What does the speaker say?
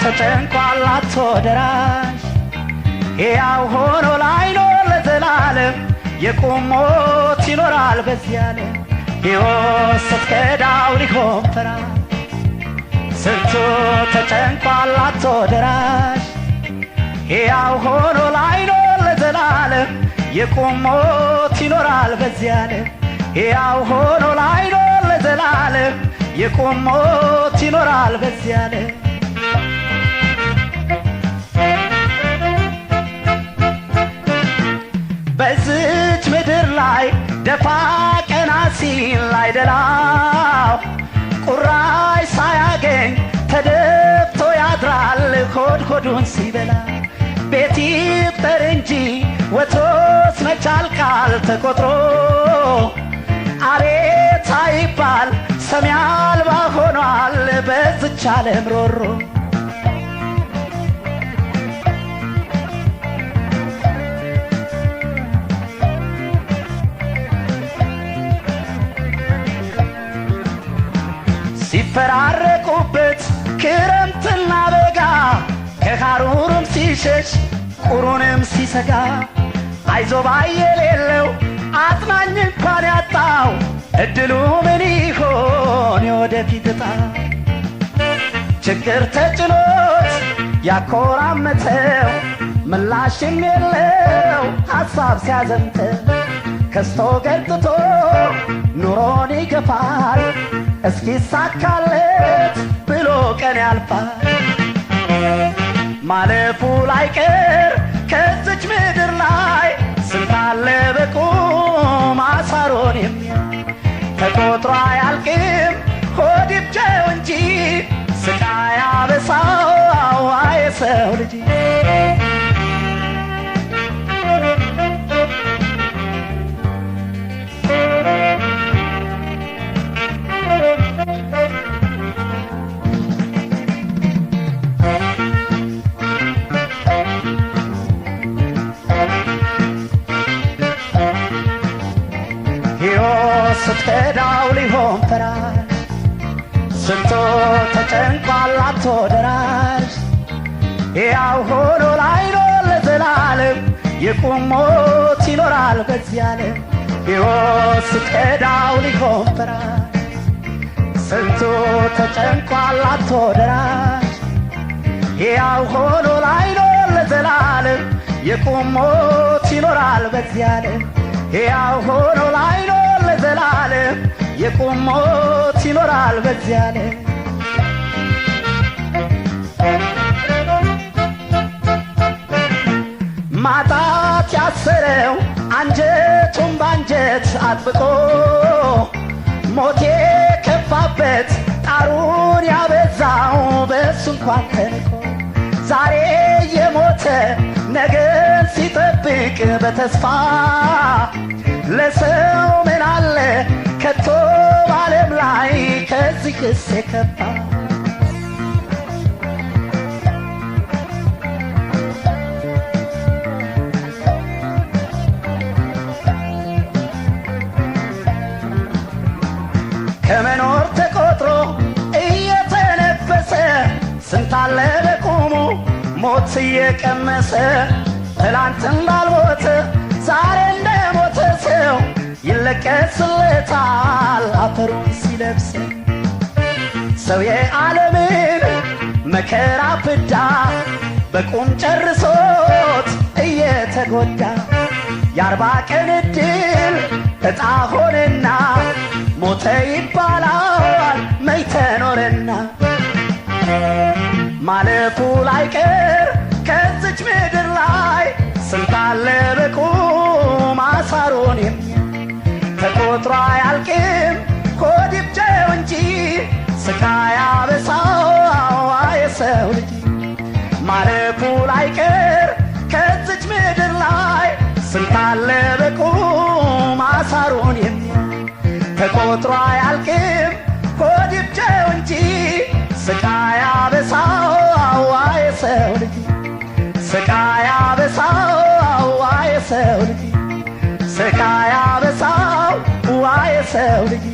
ተጨንቋል አጥቶ ደራሽ ሕያው ሆኖ ላይኖር ለዘላለም የቁም ሞት ይኖራል በዚህ ዓለም ሕይወት ስትከዳው ሊሆን ፈራሽ ስንቱ ተጨንቋል አጥቶ ደራሽ ሕያው ሆኖ ላይኖር ለዘላለም የቁም ሞት ይኖራል በዚህ ዓለም ሕያው ሆኖ ላይኖር ለዘላለም የቁም ሞት ይኖራል በዚህ ዓለም በዚች ምድር ላይ ደፋ ቀና ሲል አይደላው ቁራሽ ሳያገኝ ተደፍቶ ያድራል ሆዱን ሲበላ ቤት ይፍጠር እንጂ ወትሮስ መቻል ቃል ተቆጥሮ አቤት አይባል ሰሚ አልባ ሆኗል በዚች ዓለም ሮሮ ሲፈራረቁበት ክረምትና በጋ ከሐሩርም ሲሸሽ ቁሩንም ሲሰጋ አይዞባይ የሌለው አጥናኝ እንኳን ያጣው እድሉ ምን ይሆን የወደፊት ዕጣ ችግር ተጭኖት ያኮራመተው ምላሽም የለው ሐሳብ ሲያዘምተው ከስቶ ገልጥቶ ኑሮን ይገፋል እስኪሳካለት ብሎ ቀን ያልፋል ማለፉ ላይቀር ከዚች ምድር ላይ ስንታለ በቁም አሳሮን የሚያይ ተቆጥሮ አያልቅም ሆድ ይብጀው እንጂ ስቃይ አበሳው የሰው ልጅ ስትከዳው ሊሆን ፈራሽ ስንቱ ተጨንቋል አጥቶ ደራሽ ሕያው ሆኖ ላይኖር ለዘላለም የቁም ሞት ይኖራል በዚህ ዓለም ሕይወት ስትከዳው ሊሆን ፈራሽ ስንቱ ተጨንቋል አጥቶ ደራሽ ሕያው ሆኖ ላይኖር ለዘላለም የቁም ሞት ይኖራል በዚህ ዓለም ሕያው ሆኖ ላይኖር ለዘላለም የቁም ሞት ይኖራል በዚህ ዓለም ማጣት ያሰረው አንጀቱን ባንጀት አጥብቆ ሞት የከፋበት ጣሩን ያበዛው በሱ እንኳን ተንቆ ዛሬ የሞተ ነገን ሲጠብቅ በተስፋ ለሰው ምን አለ ከቶ በዓለም ላይ ከዚህ ክስ የከፋ ከመኖር ተቆጥሮ እየተነፈሰ ስንታለ በቁሙ ሞት እየቀመሰ ትላንት እንዳልሞተ ዛሬ እንደሞተ ሰው ይለቀስለታል አፈሩን ሲለብስ ሰው የዓለምን መከራ ፍዳ በቁም ጨርሶት እየተጎዳ የ40 ቀን ዕድል ዕጣ ሆነና ሞተ ይባላል መች ተኖረና ማለፉ ላይቀር ከዚች ምድር ላይ ስንታለ በቁም አሳሮን የሚያይ ተቆጥሮ አያልቅም ሆድ ይብጀው እንጂ ስቃይ አበሳው የሰው ልጅ ማለፉ ላይቀር ከዚች ምድር ላይ ስንታለ በቁም አሳሮን የሚያይ ተቆጥሮ አያልቅም ሆድ ይብጀው እንጂ ስቃይ አበሳው የሰው ልጅ ስቃይ አበሳው የሰው ልጅ ስቃይ አበሳው የሰው ልጅ